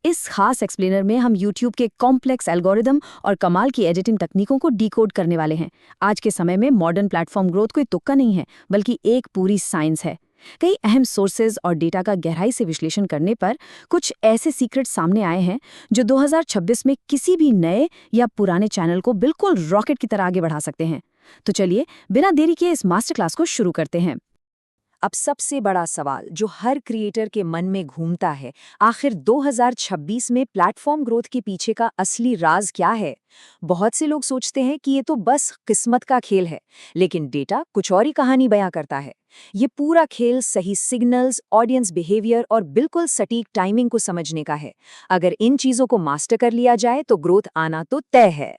इस खास एक्सप्लेनर में हम YouTube के कॉम्प्लेक्स एल्गोरिदम और कमाल की एडिटिंग तकनीकों को डिकोड करने वाले हैं। आज के समय में मॉडर्न प्लेटफॉर्म ग्रोथ कोई तुक्का नहीं है, बल्कि एक पूरी साइंस है। कई अहम सोर्सेज और डेटा का गहराई से विश्लेषण करने पर कुछ ऐसे सीक्रेट सामने आए हैं जो 2026 में किसी भी नए या पुराने चैनल को बिल्कुल रॉकेट की तरह आगे बढ़ा सकते हैं। तो चलिए बिना देरी किए इस मास्टर क्लास को शुरू करते हैं। अब सबसे बड़ा सवाल जो हर क्रिएटर के मन में घूमता है, आखिर 2026 में प्लेटफॉर्म ग्रोथ के पीछे का असली राज क्या है? बहुत से लोग सोचते हैं कि ये तो बस किस्मत का खेल है, लेकिन डेटा कुछ और ही कहानी बयां करता है। ये पूरा खेल सही सिग्नल्स, ऑडियंस बिहेवियर और बिल्कुल सटीक टाइमिंग को समझने का है। अगर इन चीजों को मास्टर कर लिया जाए तो ग्रोथ आना तो तय है।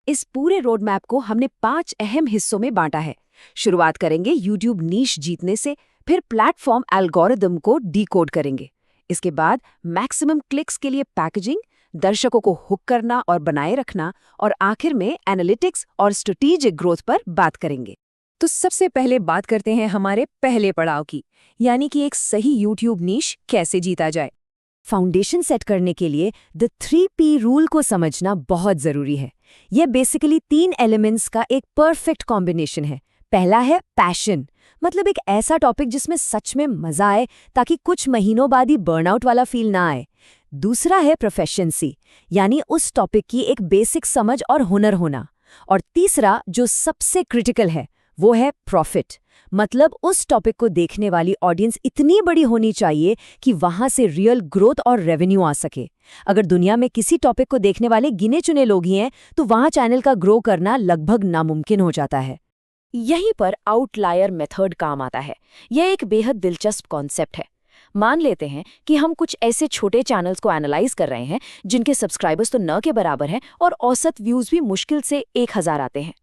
इस पूरे रोड मैप को हमने 5 अहम हिस्सों में बांटा है। शुरुआत करेंगे YouTube नीश जीतने से, फिर प्लेटफॉर्म एल्गोरिदम को डिकोड करेंगे। इसके बाद मैक्सिमम क्लिक्स के लिए पैकेजिंग, दर्शकों को हुक करना और बनाए रखना, और आखिर में एनालिटिक्स और स्ट्रेटेजिक ग्रोथ पर बात करेंगे। तो सबसे पहले बात करते हैं हमारे पहले पड़ाव की, यानी कि एक सही YouTube नीश कैसे जीता जाए। फाउंडेशन सेट करने के लिए द 3P रूल को समझना बहुत जरूरी है। यह बेसिकली 3 एलिमेंट्स का एक परफेक्ट कॉम्बिनेशन है। पहला है पैशन, मतलब एक ऐसा टॉपिक जिसमें सच में मजा आए ताकि कुछ महीनों बाद ही बर्नआउट वाला फील ना आए। दूसरा है प्रोफेशंसी, यानी उस टॉपिक की एक बेसिक समझ और हुनर होना। और तीसरा जो सबसे क्रिटिकल है वो है प्रॉफिट, मतलब उस टॉपिक को देखने वाली ऑडियंस इतनी बड़ी होनी चाहिए कि वहां से रियल ग्रोथ और रेवेन्यू आ सके। अगर दुनिया में किसी टॉपिक को देखने वाले गिने चुने लोग ही हैं तो वहां चैनल का ग्रो करना लगभग नामुमकिन हो जाता है। यहीं पर आउटलायर मेथड काम आता है। यह एक बेहद दिलचस्प कॉन्सेप्ट है। मान लेते हैं कि हम कुछ ऐसे छोटे चैनल्स को एनालाइज कर रहे हैं जिनके सब्सक्राइबर्स तो न के बराबर हैं और औसत व्यूज भी मुश्किल से 1000 आते हैं,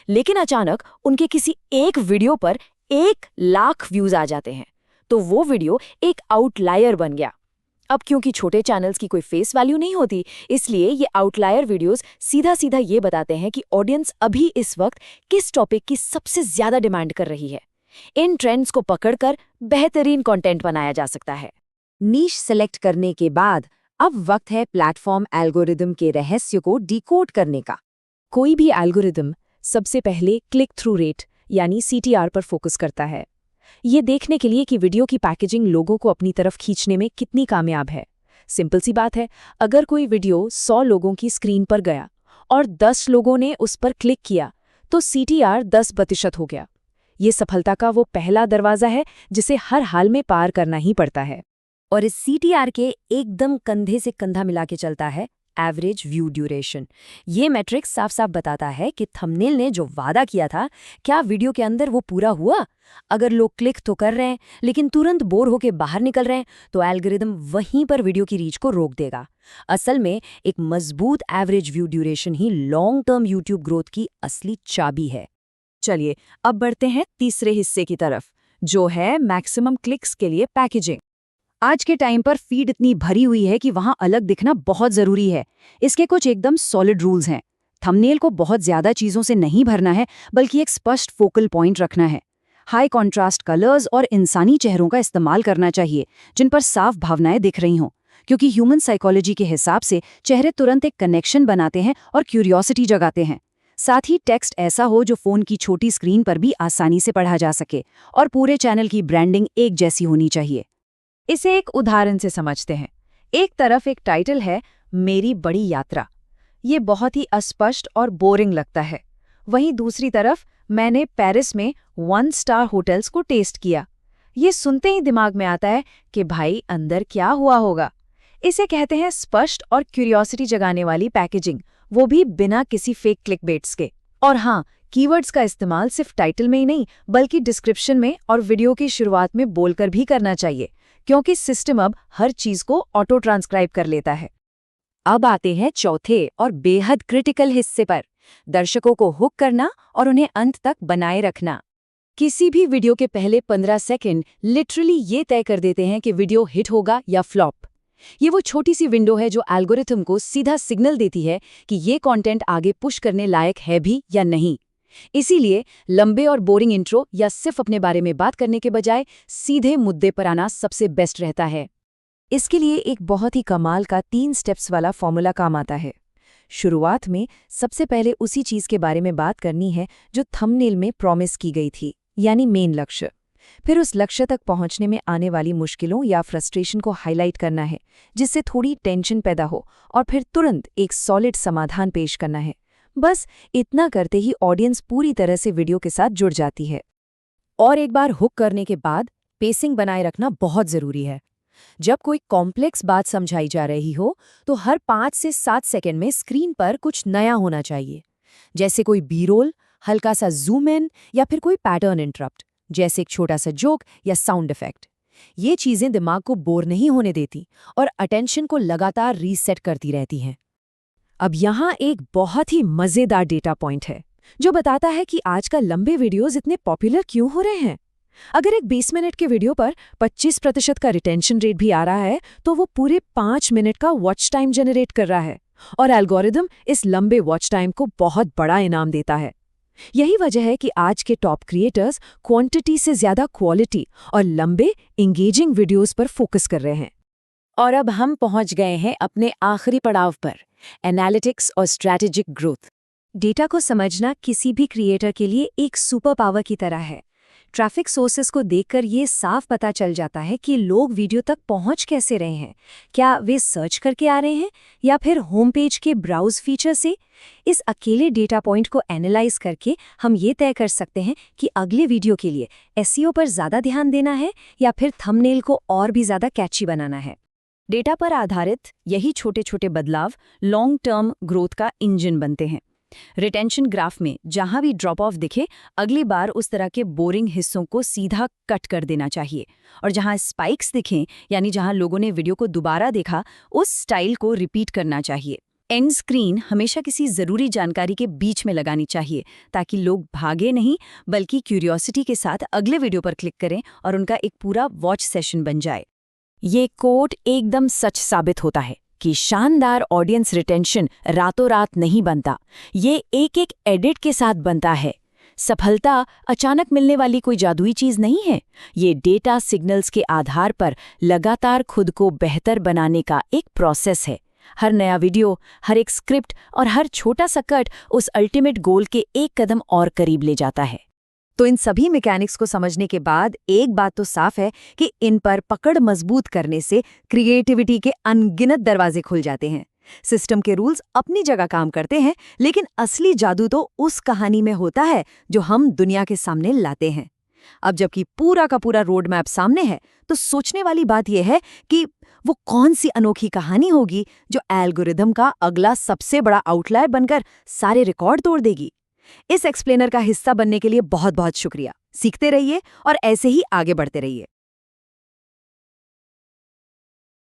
लेकिन अचानक उनके किसी एक वीडियो पर 1,00,000 व्यूज आ जाते हैं, तो वो वीडियो एक आउटलायर बन गया। अब क्योंकि छोटे चैनल्स की कोई फेस वैल्यू नहीं होती, इसलिए ये आउटलायर वीडियोस सीधा सीधा ये बताते हैं कि ऑडियंस अभी इस वक्त किस टॉपिक की सबसे ज्यादा डिमांड कर रही है। इन ट्रेंड्स को पकड़कर बेहतरीन कंटेंट बनाया जा सकता है। नीश सेलेक्ट करने के बाद अब वक्त है प्लेटफॉर्म एल्गोरिदम के रहस्य को डिकोड करने का। कोई भी एल्गोरिदम सबसे पहले क्लिक थ्रू रेट यानी CTR पर फोकस करता है, ये देखने के लिए कि वीडियो की पैकेजिंग लोगों को अपनी तरफ खींचने में कितनी कामयाब है। सिंपल सी बात है, अगर कोई वीडियो 100 लोगों की स्क्रीन पर गया और 10 लोगों ने उस पर क्लिक किया तो CTR 10% हो गया। ये सफलता का वो पहला दरवाजा है जिसे हर हाल में पार करना ही पड़ता है। और इस CTR के एकदम कंधे से कंधा मिला के चलता है एवरेज व्यू ड्यूरेशन। ये मैट्रिक साफ साफ बताता है कि थंबनेल ने जो वादा किया था, क्या वीडियो के अंदर वो पूरा हुआ। अगर लोग क्लिक तो कर रहे हैं लेकिन तुरंत बोर होकर बाहर निकल रहे हैं तो एल्गोरिदम वहीं पर वीडियो की रीच को रोक देगा। असल में एक मजबूत एवरेज व्यू ड्यूरेशन ही लॉन्ग टर्म यूट्यूब ग्रोथ की असली चाबी है। चलिए अब बढ़ते हैं तीसरे हिस्से की तरफ, जो है मैक्सिमम क्लिक्स के लिए पैकेजिंग। आज के टाइम पर फीड इतनी भरी हुई है कि वहां अलग दिखना बहुत जरूरी है। इसके कुछ एकदम सॉलिड रूल्स हैं। थंबनेल को बहुत ज्यादा चीजों से नहीं भरना है, बल्कि एक स्पष्ट फोकल पॉइंट रखना है। हाई कॉन्ट्रास्ट कलर्स और इंसानी चेहरों का इस्तेमाल करना चाहिए जिन पर साफ भावनाएं दिख रही हों, क्योंकि ह्यूमन साइकोलॉजी के हिसाब से चेहरे तुरंत एक कनेक्शन बनाते हैं और क्यूरियोसिटी जगाते हैं। साथ ही टेक्स्ट ऐसा हो जो फोन की छोटी स्क्रीन पर भी आसानी से पढ़ा जा सके, और पूरे चैनल की ब्रांडिंग एक जैसी होनी चाहिए। इसे एक उदाहरण से समझते हैं। एक तरफ एक टाइटल है मेरी बड़ी यात्रा, ये बहुत ही अस्पष्ट और बोरिंग लगता है। वहीं दूसरी तरफ मैंने पेरिस में 1 स्टार होटल्स को टेस्ट किया, ये सुनते ही दिमाग में आता है कि भाई अंदर क्या हुआ होगा। इसे कहते हैं स्पष्ट और क्यूरियोसिटी जगाने वाली पैकेजिंग, वो भी बिना किसी फेक क्लिकबेट्स के। और हाँ, कीवर्ड्स का इस्तेमाल सिर्फ टाइटल में ही नहीं बल्कि डिस्क्रिप्शन में और वीडियो की शुरुआत में बोलकर भी करना चाहिए, क्योंकि सिस्टम अब हर चीज को ऑटो ट्रांसक्राइब कर लेता है। अब आते हैं चौथे और बेहद क्रिटिकल हिस्से पर, दर्शकों को हुक करना और उन्हें अंत तक बनाए रखना। किसी भी वीडियो के पहले 15 सेकंड लिटरली ये तय कर देते हैं कि वीडियो हिट होगा या फ्लॉप। ये वो छोटी सी विंडो है जो एल्गोरिथम को सीधा सिग्नल देती है कि ये कंटेंट आगे पुश करने लायक है भी या नहीं। इसीलिए लंबे और बोरिंग इंट्रो या सिर्फ अपने बारे में बात करने के बजाय सीधे मुद्दे पर आना सबसे बेस्ट रहता है। इसके लिए एक बहुत ही कमाल का 3 स्टेप्स वाला फॉर्मूला काम आता है। शुरुआत में सबसे पहले उसी चीज के बारे में बात करनी है जो थंबनेल में प्रॉमिस की गई थी, यानी मेन लक्ष्य। फिर उस लक्ष्य तक पहुंचने में आने वाली मुश्किलों या फ्रस्ट्रेशन को हाईलाइट करना है, जिससे थोड़ी टेंशन पैदा हो, और फिर तुरंत एक सॉलिड समाधान पेश करना है। बस इतना करते ही ऑडियंस पूरी तरह से वीडियो के साथ जुड़ जाती है। और एक बार हुक करने के बाद पेसिंग बनाए रखना बहुत जरूरी है। जब कोई कॉम्प्लेक्स बात समझाई जा रही हो तो हर 5 से 7 सेकंड में स्क्रीन पर कुछ नया होना चाहिए, जैसे कोई बी रोल, हल्का सा जूम इन या फिर कोई पैटर्न इंटरप्ट, जैसे एक छोटा सा जोक या साउंड इफेक्ट। ये चीजें दिमाग को बोर नहीं होने देती और अटेंशन को लगातार रीसेट करती रहती हैं। अब यहाँ एक बहुत ही मजेदार डेटा पॉइंट है जो बताता है कि आजकल लंबे वीडियोस इतने पॉपुलर क्यों हो रहे हैं। अगर एक 20 मिनट के वीडियो पर 25% का रिटेंशन रेट भी आ रहा है तो वो पूरे 5 मिनट का वॉच टाइम जनरेट कर रहा है, और एल्गोरिदम इस लंबे वॉच टाइम को बहुत बड़ा इनाम देता है। यही वजह है कि आज के टॉप क्रिएटर्स क्वांटिटी से ज्यादा क्वालिटी और लंबे एंगेजिंग वीडियोस पर फोकस कर रहे हैं। और अब हम पहुंच गए हैं अपने आखिरी पड़ाव पर, एनालिटिक्स और स्ट्रैटेजिक ग्रोथ। डेटा को समझना किसी भी क्रिएटर के लिए एक सुपर पावर की तरह है। ट्रैफिक सोर्सेस को देखकर ये साफ पता चल जाता है कि लोग वीडियो तक पहुंच कैसे रहे हैं। क्या वे सर्च करके आ रहे हैं या फिर होम पेज के ब्राउज फीचर से? इस अकेले डेटा पॉइंट को एनालाइज करके हम ये तय कर सकते हैं कि अगले वीडियो के लिए एसईओ पर ज़्यादा ध्यान देना है या फिर थंबनेल को और भी ज़्यादा कैची बनाना है। डेटा पर आधारित यही छोटे छोटे बदलाव लॉन्ग टर्म ग्रोथ का इंजन बनते हैं। रिटेंशन ग्राफ में जहां भी ड्रॉप ऑफ दिखे, अगली बार उस तरह के बोरिंग हिस्सों को सीधा कट कर देना चाहिए, और जहां स्पाइक्स दिखें, यानी जहां लोगों ने वीडियो को दोबारा देखा, उस स्टाइल को रिपीट करना चाहिए। एंड स्क्रीन हमेशा किसी ज़रूरी जानकारी के बीच में लगानी चाहिए ताकि लोग भागे नहीं बल्कि क्यूरियोसिटी के साथ अगले वीडियो पर क्लिक करें और उनका एक पूरा वॉच सेशन बन जाए। ये कोट एकदम सच साबित होता है कि शानदार ऑडियंस रिटेंशन रातों रात नहीं बनता, ये एक एक एडिट के साथ बनता है। सफलता अचानक मिलने वाली कोई जादुई चीज नहीं है, ये डेटा सिग्नल्स के आधार पर लगातार खुद को बेहतर बनाने का एक प्रोसेस है। हर नया वीडियो, हर एक स्क्रिप्ट और हर छोटा सा कट उस अल्टीमेट गोल के एक कदम और करीब ले जाता है। तो इन सभी मैकेनिक्स को समझने के बाद एक बात तो साफ है कि इन पर पकड़ मजबूत करने से क्रिएटिविटी के अनगिनत दरवाजे खुल जाते हैं। सिस्टम के रूल्स अपनी जगह काम करते हैं, लेकिन असली जादू तो उस कहानी में होता है जो हम दुनिया के सामने लाते हैं। अब जबकि पूरा का पूरा रोड मैप सामने है, तो सोचने वाली बात यह है कि वो कौन सी अनोखी कहानी होगी जो एल्गोरिदम का अगला सबसे बड़ा आउटलायर बनकर सारे रिकॉर्ड तोड़ देगी। इस एक्सप्लेनर का हिस्सा बनने के लिए बहुत बहुत शुक्रिया। सीखते रहिए और ऐसे ही आगे बढ़ते रहिए।